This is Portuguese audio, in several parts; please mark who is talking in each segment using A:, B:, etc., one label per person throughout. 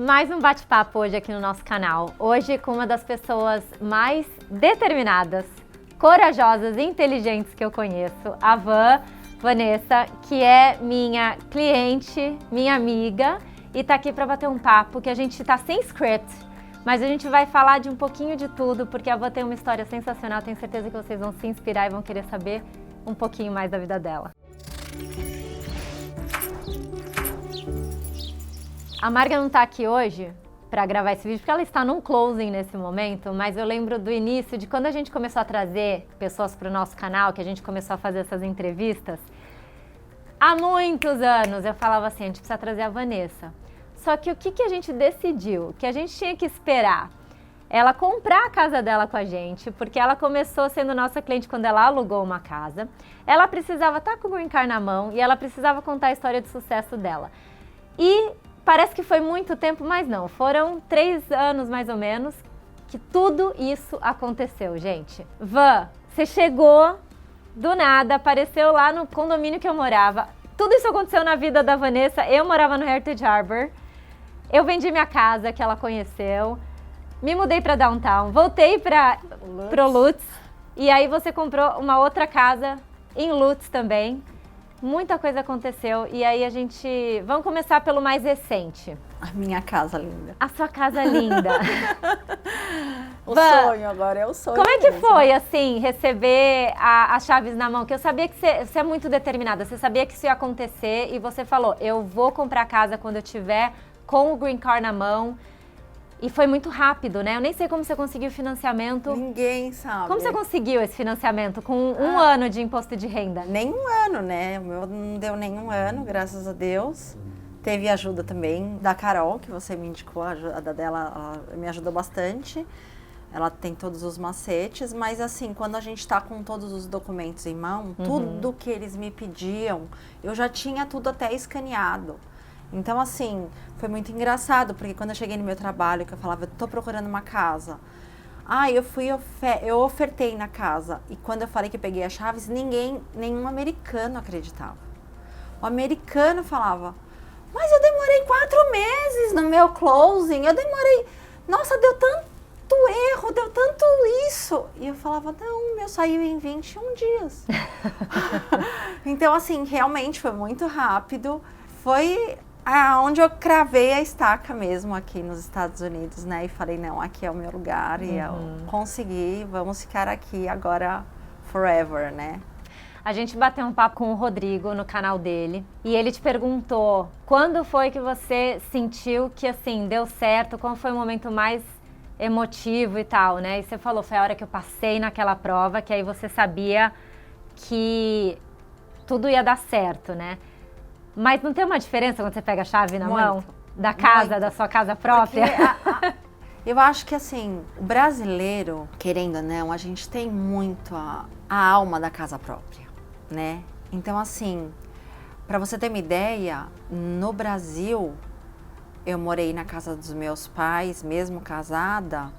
A: Mais um bate-papo hoje aqui no nosso canal. Hoje com uma das pessoas mais determinadas, corajosas e inteligentes que eu conheço, a Vanessa, que é minha cliente, minha amiga, e tá aqui para bater um papo que a gente tá sem script, mas a gente vai falar de um pouquinho de tudo, porque a Van tem uma história sensacional, tenho certeza que vocês vão se inspirar e vão querer saber um pouquinho mais da vida dela. A Marga não tá aqui hoje para gravar esse vídeo, porque ela está num closing nesse momento, mas eu lembro do início de quando a gente começou a trazer pessoas para o nosso canal, que a gente começou a fazer essas entrevistas. Há muitos anos eu falava assim, a gente precisa trazer a Vanessa. Só que o que a gente decidiu? Que a gente tinha que esperar ela comprar a casa dela com a gente, porque ela começou sendo nossa cliente quando ela alugou uma casa. Ela precisava estar com o Green Card na mão e ela precisava contar a história de sucesso dela. E parece que foi muito tempo, mas não. Foram 3 anos, mais ou menos, que tudo isso aconteceu, gente. Van, você chegou do nada, apareceu lá no condomínio que eu morava. Tudo isso aconteceu na vida da Vanessa. Eu morava no Heritage Harbor. Eu vendi minha casa, que ela conheceu. Me mudei para Downtown. Voltei para o Lutz. E aí você comprou uma outra casa em Lutz também. Muita coisa aconteceu e aí a gente... Vamos começar pelo mais recente.
B: A minha casa linda.
A: A sua casa linda.
B: O sonho agora é o sonho.
A: Como é que
B: mesmo.
A: foi, assim, receber as chaves na mão? Que eu sabia que você é muito determinada, você sabia que isso ia acontecer e você falou, eu vou comprar casa quando eu tiver com o Green Card na mão. E foi muito rápido, né? Eu nem sei como você conseguiu o financiamento.
B: Ninguém sabe.
A: Como você conseguiu esse financiamento com um ano de imposto de renda?
B: Nem um ano, né? O meu não deu nem um ano, graças a Deus. Teve ajuda também da Carol, que você me indicou, a ajuda dela me ajudou bastante. Ela tem todos os macetes, mas assim, quando a gente tá com todos os documentos em mão, tudo que eles me pediam, eu já tinha tudo até escaneado. Então, assim, foi muito engraçado, porque quando eu cheguei no meu trabalho, que eu falava, eu tô procurando uma casa. Eu ofertei na casa. E quando eu falei que eu peguei as chaves, nenhum americano acreditava. O americano falava, mas eu demorei 4 meses no meu closing, nossa, deu tanto erro, deu tanto isso. E eu falava, não, meu saiu em 21 dias. Então, assim, realmente foi muito rápido. Foi onde eu cravei a estaca mesmo aqui nos Estados Unidos, né? E falei, não, aqui é o meu lugar e eu consegui, vamos ficar aqui agora forever, né?
A: A gente bateu um papo com o Rodrigo no canal dele e ele te perguntou quando foi que você sentiu que, assim, deu certo, qual foi o momento mais emotivo e tal, né? E você falou, foi a hora que eu passei naquela prova, que aí você sabia que tudo ia dar certo, né? Mas não tem uma diferença quando você pega a chave na mão da casa, da sua casa própria?
B: Eu acho que assim, o brasileiro, querendo ou não, a gente tem muito a alma da casa própria, né? Então assim, para você ter uma ideia, no Brasil, eu morei na casa dos meus pais, mesmo casada,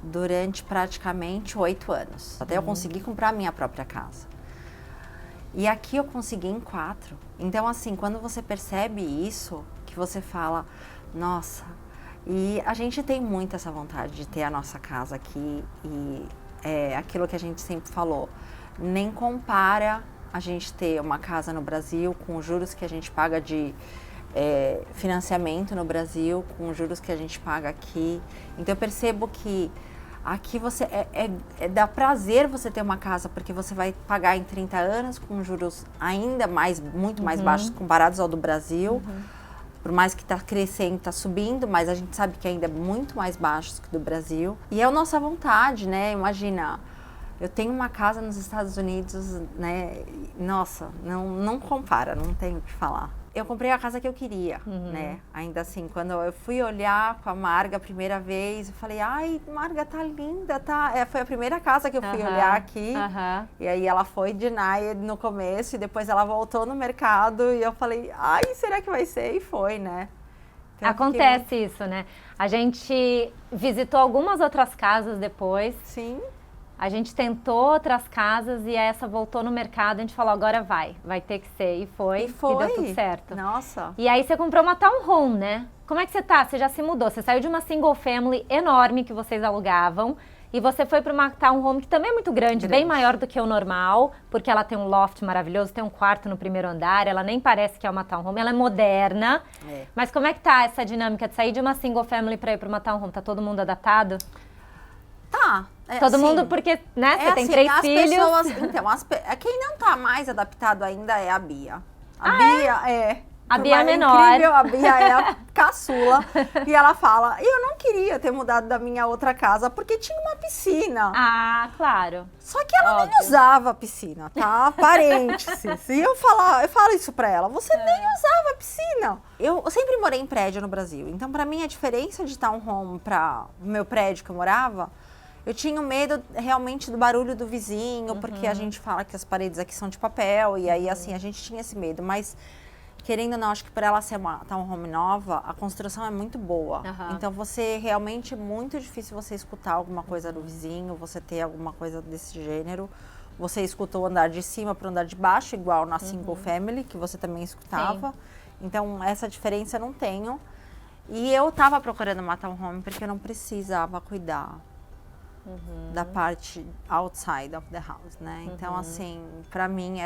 B: durante praticamente 8 anos. Até eu conseguir comprar a minha própria casa. E aqui eu consegui em 4. Então, assim, quando você percebe isso, que você fala, nossa, e a gente tem muito essa vontade de ter a nossa casa aqui e é aquilo que a gente sempre falou, nem compara a gente ter uma casa no Brasil com os juros que a gente paga de financiamento no Brasil, com os juros que a gente paga aqui. Então, eu percebo que aqui você dá prazer você ter uma casa, porque você vai pagar em 30 anos com juros ainda muito mais baixos comparados ao do Brasil. Por mais que está crescendo, está subindo, mas a gente sabe que ainda é muito mais baixos que do Brasil. E é a nossa vontade, né? Imagina, eu tenho uma casa nos Estados Unidos, né? Nossa, não compara, não tenho o que falar. Eu comprei a casa que eu queria, né? Ainda assim, quando eu fui olhar com a Marga a primeira vez, eu falei, ai, Marga, tá linda, tá? Foi a primeira casa que eu fui olhar aqui. E aí ela foi deny no começo e depois ela voltou no mercado e eu falei, ai, será que vai ser? E foi, né? Então,
A: acontece isso, né? A gente visitou algumas outras casas depois.
B: Sim.
A: A gente tentou outras casas e essa voltou no mercado, a gente falou, agora vai ter que ser. E foi, e deu tudo certo.
B: Nossa.
A: E aí você comprou uma townhome, né? Como é que você tá? Você já se mudou, você saiu de uma single family enorme que vocês alugavam e você foi para uma townhome que também é muito grande, bem maior do que o normal, porque ela tem um loft maravilhoso, tem um quarto no primeiro andar, ela nem parece que é uma townhome, ela é moderna. Mas como é que tá essa dinâmica de sair de uma single family para ir para uma townhome? Tá todo mundo adaptado?
B: Tá.
A: Todo
B: assim,
A: mundo, porque, né, você tem
B: assim,
A: 3
B: as
A: filhos.
B: Pessoas, então, quem não tá mais adaptado ainda é a Bia. A Bia é.
A: A Bia é menor.
B: Incrível, a Bia é a caçula. E ela fala, eu não queria ter mudado da minha outra casa porque tinha uma piscina.
A: Ah, claro.
B: Só que ela nem usava a piscina, tá? Parênteses. E eu falo isso pra ela, você nem usava a piscina. Eu sempre morei em prédio no Brasil, então pra mim a diferença de townhome para o meu prédio que eu morava, eu tinha medo realmente do barulho do vizinho, porque a gente fala que as paredes aqui são de papel, e aí assim, a gente tinha esse medo, mas querendo ou não, acho que por ela ser uma townhome nova, a construção é muito boa. Então você realmente é muito difícil você escutar alguma coisa do vizinho, você ter alguma coisa desse gênero. Você escutou o andar de cima para o andar de baixo, igual na single family, que você também escutava. Sim. Então essa diferença eu não tenho. E eu tava procurando uma townhome porque eu não precisava cuidar da parte outside of the house, né? Então assim, para mim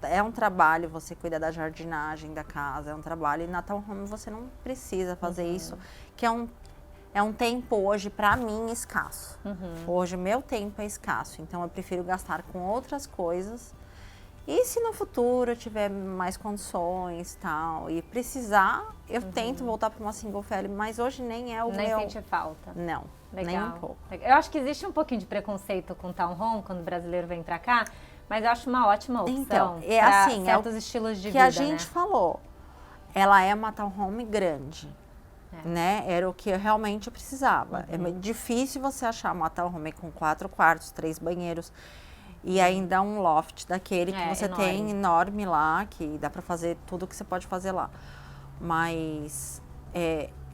B: é um trabalho você cuidar da jardinagem da casa, é um trabalho. E na townhome você não precisa fazer isso, que é um tempo hoje, para mim, escasso. Hoje, meu tempo é escasso, então eu prefiro gastar com outras coisas. E se no futuro eu tiver mais condições tal, e precisar, eu tento voltar para uma single family, mas hoje nem é o
A: nem
B: meu...
A: Nem sente falta.
B: Não,
A: legal.
B: Nem um pouco.
A: Eu acho que existe um pouquinho de preconceito com townhome, quando o brasileiro vem para cá, mas eu acho uma ótima opção. Então,
B: é assim,
A: certos estilos de
B: que
A: vida,
B: a gente falou. Ela é uma townhome grande, né? Era o que eu realmente precisava. É difícil você achar uma townhome com 4 quartos, 3 banheiros e ainda um loft daquele que você tem enorme lá, que dá para fazer tudo que você pode fazer lá. Mas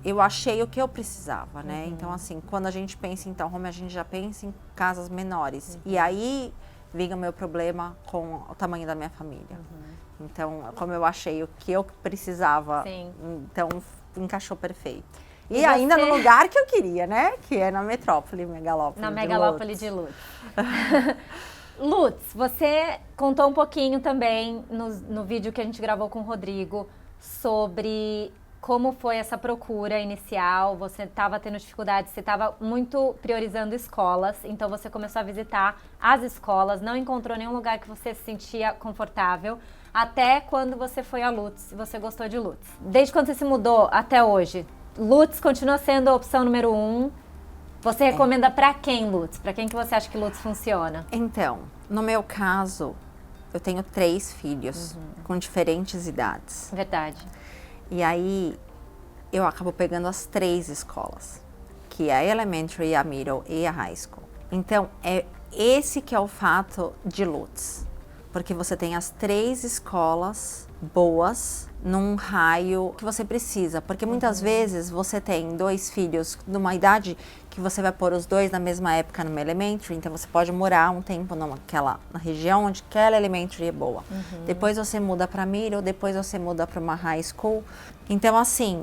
B: eu achei o que eu precisava, né? Então, assim, quando a gente pensa em townhome, a gente já pensa em casas menores. E aí vinha o meu problema com o tamanho da minha família. Então, como eu achei o que eu precisava, então encaixou perfeito. E ainda no lugar que eu queria, né? Que é na metrópole, megalópole.
A: Na megalópole de Lutz. Lutz, você contou um pouquinho também no vídeo que a gente gravou com o Rodrigo sobre como foi essa procura inicial. Você estava tendo dificuldade, você estava muito priorizando escolas, então você começou a visitar as escolas, não encontrou nenhum lugar que você se sentia confortável, até quando você foi a Lutz e você gostou de Lutz. Desde quando você se mudou até hoje, Lutz continua sendo a opção número 1. Você recomenda para quem, Lutz? Para quem que você acha que Lutz funciona?
B: Então, no meu caso, eu tenho 3 filhos com diferentes idades.
A: Verdade.
B: E aí, eu acabo pegando as 3 escolas, que é a elementary, a middle e a high school. Então, é esse que é o fato de Lutz, porque você tem as 3 escolas boas num raio que você precisa, porque muitas vezes você tem 2 filhos numa idade que você vai pôr os 2 na mesma época numa elementary, então você pode morar um tempo na região onde aquela elementary é boa. Depois você muda para middle, depois você muda para uma high school. Então assim,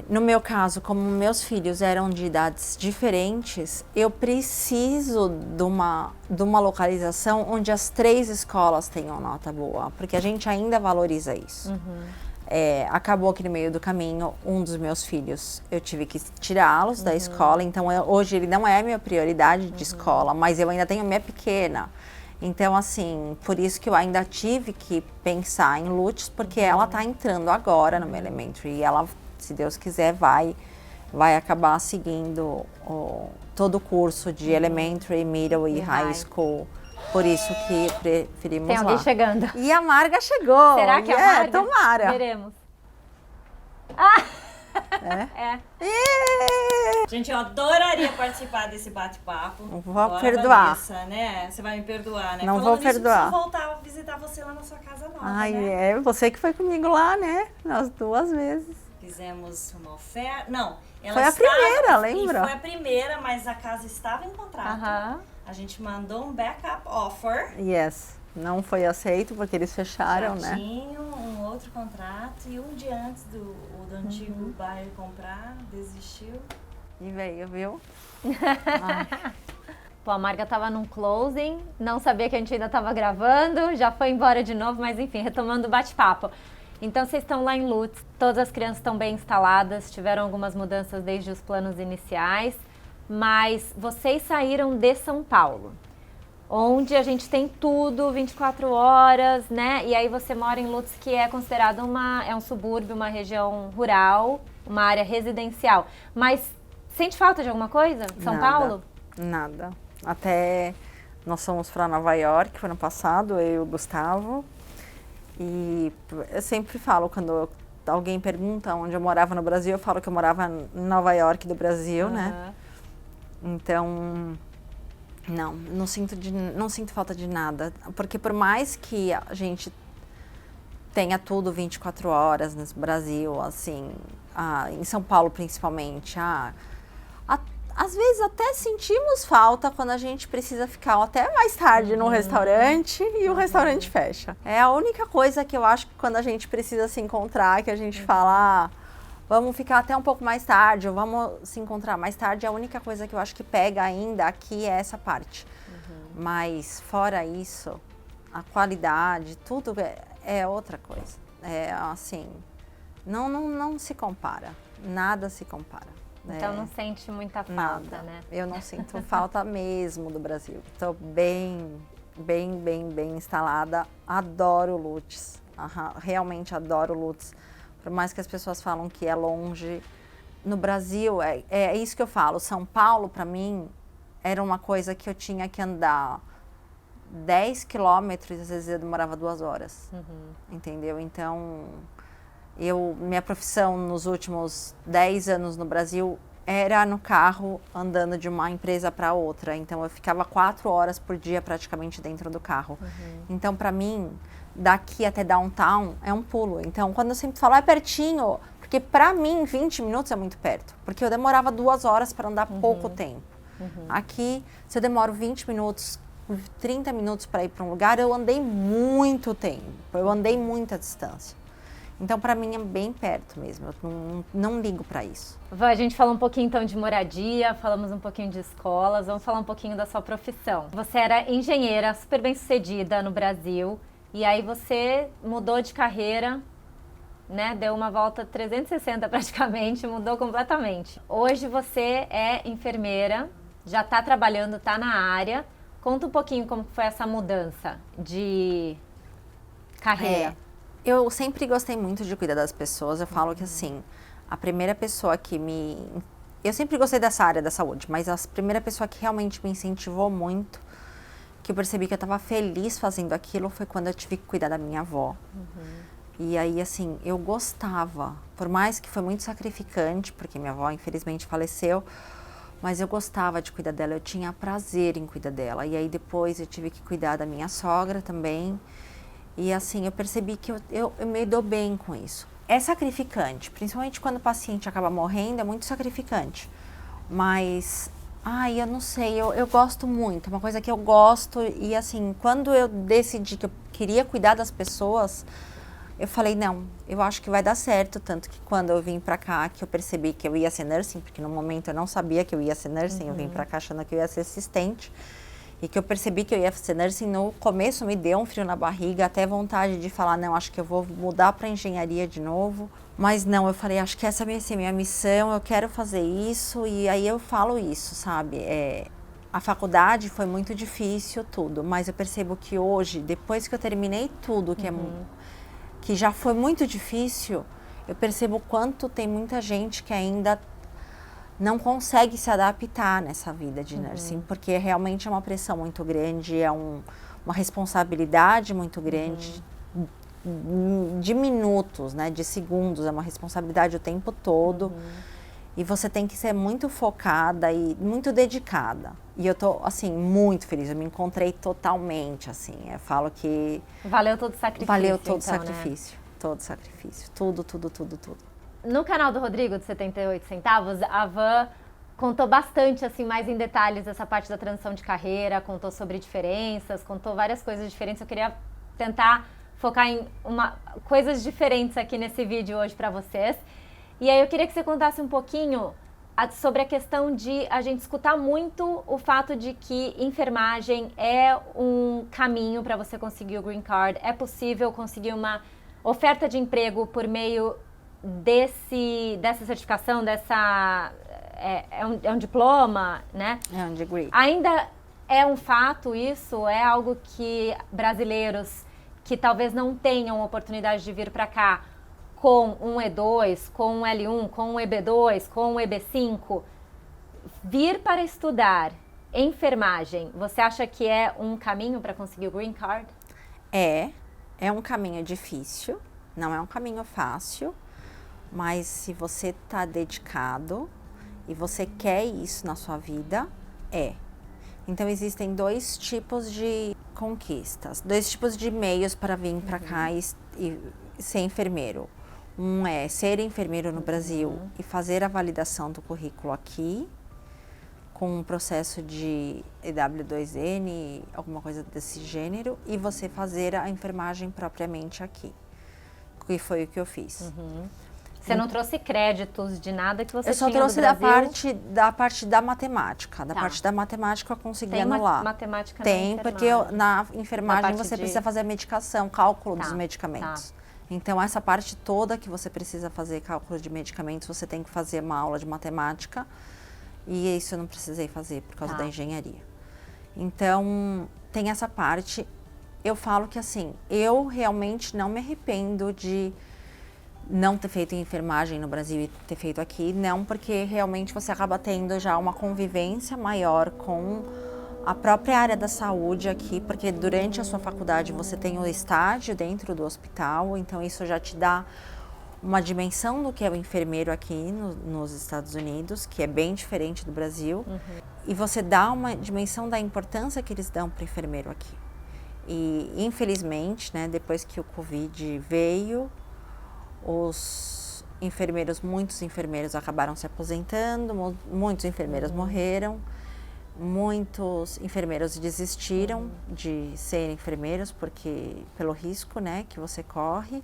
B: no meu caso, como meus filhos eram de idades diferentes, eu preciso de uma localização onde as 3 escolas tenham nota boa, porque a gente ainda valoriza isso. Acabou que no meio do caminho, um dos meus filhos, eu tive que tirá-los da escola, então hoje ele não é a minha prioridade de escola, mas eu ainda tenho a minha pequena. Então, assim, por isso que eu ainda tive que pensar em Lutz, porque ela está entrando agora no meu elementary e ela, se Deus quiser, vai acabar seguindo todo o curso de elementary, middle e high school. Por isso que preferimos lá.
A: Tem alguém chegando.
B: E a Marga chegou.
A: Será que a Marga?
B: Tomara.
A: Veremos.
C: Gente, eu adoraria participar desse bate-papo.
B: Vou perdoar.
C: Vanessa, né? Você vai me perdoar, né?
B: Não
C: Falando
B: vou perdoar.
C: Eu preciso voltar a visitar você lá na sua casa nova,
B: Ai,
C: né?
B: você que foi comigo lá, né? Nas 2 vezes.
C: fizemos uma oferta. Não, ela
B: Foi a primeira, lembra?
C: Foi a primeira, mas a casa estava em contrato. A gente mandou um backup offer.
B: Yes. Não foi aceito porque eles fecharam,
C: Já
B: né?
C: tinha um outro contrato e um dia antes do antigo buyer comprar, desistiu.
B: E veio, viu?
A: Pô, a Marga tava num closing, não sabia que a gente ainda tava gravando, já foi embora de novo, mas enfim, retomando o bate-papo. Então vocês estão lá em Lutz, todas as crianças estão bem instaladas, tiveram algumas mudanças desde os planos iniciais, mas vocês saíram de São Paulo, onde a gente tem tudo 24 horas, né? E aí você mora em Lutz, que é considerado um subúrbio, uma região rural, uma área residencial. Mas sente falta de alguma coisa? São Paulo?
B: Nada. Até nós fomos para Nova York, foi ano passado, eu e o Gustavo. E eu sempre falo, quando alguém pergunta onde eu morava no Brasil, eu falo que eu morava em Nova York do Brasil, né? Então... não sinto falta de nada, porque por mais que a gente tenha tudo 24 horas no Brasil, assim, em São Paulo principalmente, às vezes até sentimos falta quando a gente precisa ficar até mais tarde no restaurante e o restaurante fecha. É a única coisa que eu acho que quando a gente precisa se encontrar, que a gente fala... vamos ficar até um pouco mais tarde, ou vamos se encontrar mais tarde. A única coisa que eu acho que pega ainda aqui é essa parte. Mas, fora isso, a qualidade, tudo é outra coisa. É assim, não se compara. Nada se compara.
A: Então não sente muita falta,
B: nada.
A: né?
B: Eu não sinto falta mesmo do Brasil. Estou bem instalada. Adoro Lutz. Realmente adoro Lutz. Por mais que as pessoas falam que é longe, no Brasil, é isso que eu falo. São Paulo, para mim, era uma coisa que eu tinha que andar 10 quilômetros e às vezes eu demorava 2 horas. Entendeu? Então, minha profissão nos últimos 10 anos no Brasil era no carro, andando de uma empresa para outra. Então, eu ficava 4 horas por dia praticamente dentro do carro. Então, para mim... daqui até downtown é um pulo. Então, quando eu sempre falo, é pertinho, porque pra mim 20 minutos é muito perto, porque eu demorava 2 horas para andar pouco tempo. Aqui, se eu demoro 20 minutos, 30 minutos para ir para um lugar, eu andei muito tempo, eu andei muita distância. Então, pra mim é bem perto mesmo, eu não ligo pra isso.
A: A gente falou um pouquinho então de moradia, falamos um pouquinho de escolas, vamos falar um pouquinho da sua profissão. Você era engenheira, super bem sucedida no Brasil, e aí você mudou de carreira, né? Deu uma volta 360 praticamente, mudou completamente. Hoje você é enfermeira, já está trabalhando, está na área. Conta um pouquinho como foi essa mudança de carreira.
B: Eu sempre gostei muito de cuidar das pessoas. Eu falo que assim, a primeira pessoa que eu sempre gostei dessa área da saúde, mas a primeira pessoa que realmente me incentivou muito, que eu percebi que eu estava feliz fazendo aquilo, foi quando eu tive que cuidar da minha avó. E aí, assim, eu gostava, por mais que foi muito sacrificante, porque minha avó infelizmente faleceu, mas eu gostava de cuidar dela, eu tinha prazer em cuidar dela. E aí depois eu tive que cuidar da minha sogra também. E assim, eu percebi que eu me dou bem com isso. É sacrificante, principalmente quando o paciente acaba morrendo, é muito sacrificante. Mas, eu não sei, eu gosto muito, é uma coisa que eu gosto. E assim, quando eu decidi que eu queria cuidar das pessoas, eu falei, não, eu acho que vai dar certo. Tanto que quando eu vim pra cá, que eu percebi que eu ia ser nursing, porque no momento eu não sabia que eu ia ser nursing, eu vim pra cá achando que eu ia ser assistente. E que eu percebi que eu ia ser nursing, no começo me deu um frio na barriga, até vontade de falar, não, acho que eu vou mudar para engenharia de novo. Mas não, eu falei, acho que essa vai ser minha missão, eu quero fazer isso. E aí eu falo isso, sabe? A faculdade foi muito difícil, tudo. Mas eu percebo que hoje, depois que eu terminei tudo, que já foi muito difícil, eu percebo o quanto tem muita gente que ainda não consegue se adaptar nessa vida de nursing, porque realmente é uma pressão muito grande, é uma responsabilidade muito grande, de minutos, né, de segundos, é uma responsabilidade o tempo todo, e você tem que ser muito focada e muito dedicada. E eu tô, assim, muito feliz, eu me encontrei totalmente, assim, eu falo que...
A: Valeu todo o sacrifício.
B: Valeu todo o
A: então,
B: sacrifício,
A: né?
B: Todo sacrifício, tudo.
A: No canal do Rodrigo, de 78 centavos, a Van contou bastante, assim, mais em detalhes essa parte da transição de carreira, contou sobre diferenças, contou várias coisas diferentes. Eu queria tentar focar em coisas diferentes aqui nesse vídeo hoje para vocês. E aí eu queria que você contasse um pouquinho sobre a questão de a gente escutar muito o fato de que enfermagem é um caminho para você conseguir o Green Card. É possível conseguir uma oferta de emprego por meio dessa certificação, é um diploma, né?
B: É um degree.
A: Ainda é um fato isso? É algo que brasileiros que talvez não tenham oportunidade de vir para cá com um E2, com um L1, com um EB2, com um EB5, vir para estudar enfermagem, você acha que é um caminho para conseguir o Green Card?
B: É um caminho difícil, não é um caminho fácil, mas se você está dedicado e você quer isso na sua vida, Então existem dois tipos de conquistas, dois tipos de meios para vir para cá e ser enfermeiro. Um é ser enfermeiro no Brasil e fazer a validação do currículo aqui, com um processo de EW2N, alguma coisa desse gênero, e você fazer a enfermagem propriamente aqui, que foi o que eu fiz.
A: Você não trouxe créditos de nada que você
B: tinha
A: do Brasil?
B: Eu só trouxe da parte da matemática. Da parte da matemática eu consegui anular.
A: Tem matemática
B: Tem,
A: na
B: porque na enfermagem você precisa fazer a medicação, cálculo dos medicamentos. Então, essa parte toda que você precisa fazer cálculo de medicamentos, você tem que fazer uma aula de matemática. E isso eu não precisei fazer por causa da engenharia. Então, tem essa parte. Eu falo que, assim, eu realmente não me arrependo de não ter feito enfermagem no Brasil e ter feito aqui. Não, porque realmente você acaba tendo já uma convivência maior com a própria área da saúde aqui, porque durante a sua faculdade você tem o estágio dentro do hospital, então isso já te dá uma dimensão do que é o enfermeiro aqui nos Estados Unidos, que é bem diferente do Brasil, e você dá uma dimensão da importância que eles dão para o enfermeiro aqui. E infelizmente, né, depois que o Covid veio, muitos enfermeiros acabaram se aposentando, muitos enfermeiros morreram, muitos enfermeiros desistiram de ser enfermeiros pelo risco, né, que você corre.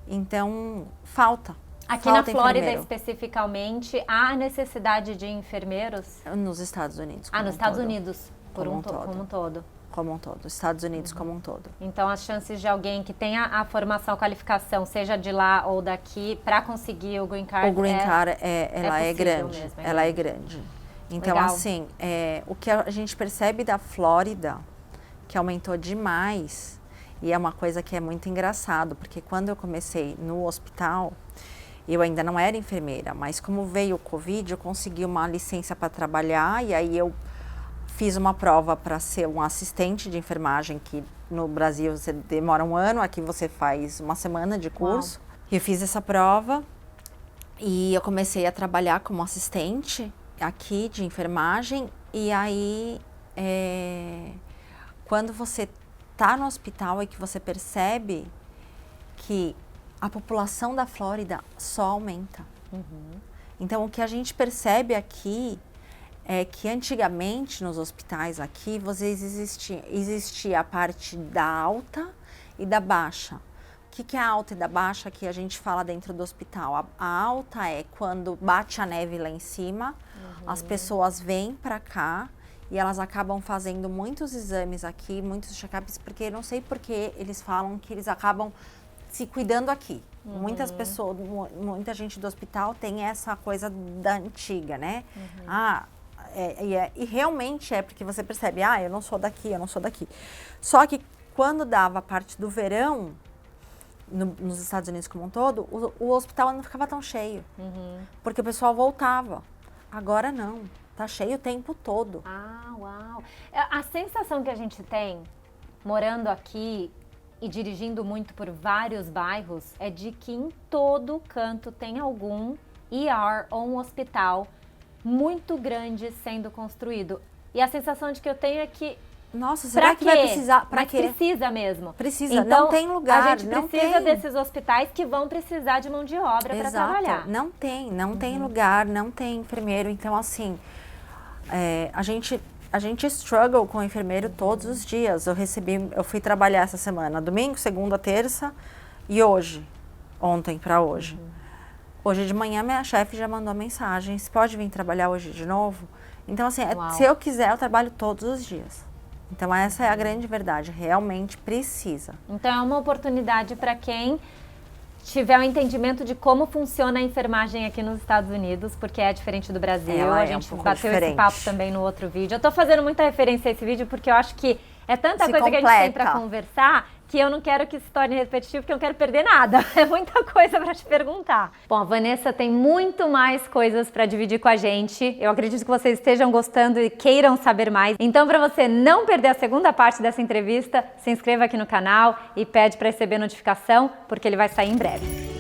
B: Então, falta.
A: Aqui na Flórida, especificamente, há necessidade de enfermeiros?
B: Nos Estados Unidos.
A: Nos Estados Unidos, como um todo.
B: Como um todo, Estados Unidos como um todo.
A: Então, as chances de alguém que tenha a formação, a qualificação, seja de lá ou daqui, para conseguir o Green Card,
B: ela é grande.
A: Mesmo,
B: ela é grande. Então,
A: legal.
B: assim, o que a gente percebe da Flórida, que aumentou demais, e é uma coisa que é muito engraçado, porque quando eu comecei no hospital, eu ainda não era enfermeira, mas como veio o Covid, eu consegui uma licença para trabalhar, e aí eu fiz uma prova para ser um assistente de enfermagem, que no Brasil você demora 1 ano, aqui você faz 1 semana de curso. Uau. Eu fiz essa prova e eu comecei a trabalhar como assistente aqui de enfermagem, e aí quando você está no hospital é que você percebe que a população da Flórida só aumenta. Então, o que a gente percebe aqui é que antigamente nos hospitais aqui, existia a parte da alta e da baixa. O que é a alta e da baixa que a gente fala dentro do hospital? A alta é quando bate a neve lá em cima, as pessoas vêm para cá e elas acabam fazendo muitos exames aqui, muitos check-ups, porque eu não sei porque eles falam que eles acabam se cuidando aqui. Muitas pessoas, muita gente do hospital tem essa coisa da antiga, né? E realmente é porque você percebe, eu não sou daqui. Só que quando dava a parte do verão, nos Estados Unidos como um todo, o hospital não ficava tão cheio, porque o pessoal voltava. Agora não, tá cheio o tempo todo.
A: Uau! A sensação que a gente tem, morando aqui e dirigindo muito por vários bairros, é de que em todo canto tem algum ER ou um hospital muito grande sendo construído. E a sensação de que eu tenho é que
B: Nossa, será que vai precisar? Pra
A: Mas
B: quê?
A: precisa mesmo.
B: Precisa,
A: Então,
B: não tem lugar,
A: a gente
B: não
A: precisa
B: tem.
A: desses hospitais que vão precisar de mão de obra para trabalhar.
B: Não tem lugar, não tem enfermeiro. Então, assim, a gente struggle com enfermeiro todos os dias. Eu fui trabalhar essa semana, domingo, segunda, terça e ontem para hoje. Hoje de manhã minha chefe já mandou mensagem, você pode vir trabalhar hoje de novo? Então, assim, se eu quiser, eu trabalho todos os dias. Então, essa é a grande verdade, realmente precisa.
A: Então, é uma oportunidade para quem tiver um entendimento de como funciona a enfermagem aqui nos Estados Unidos, porque é diferente do Brasil. A gente bateu esse papo também no outro vídeo. Eu tô fazendo muita referência a esse vídeo porque eu acho que é tanta coisa que a gente tem para conversar que eu não quero que se torne repetitivo, porque eu não quero perder nada. É muita coisa para te perguntar. Bom, a Vanessa tem muito mais coisas para dividir com a gente. Eu acredito que vocês estejam gostando e queiram saber mais. Então, para você não perder a segunda parte dessa entrevista, se inscreva aqui no canal e pede para receber notificação, porque ele vai sair em breve.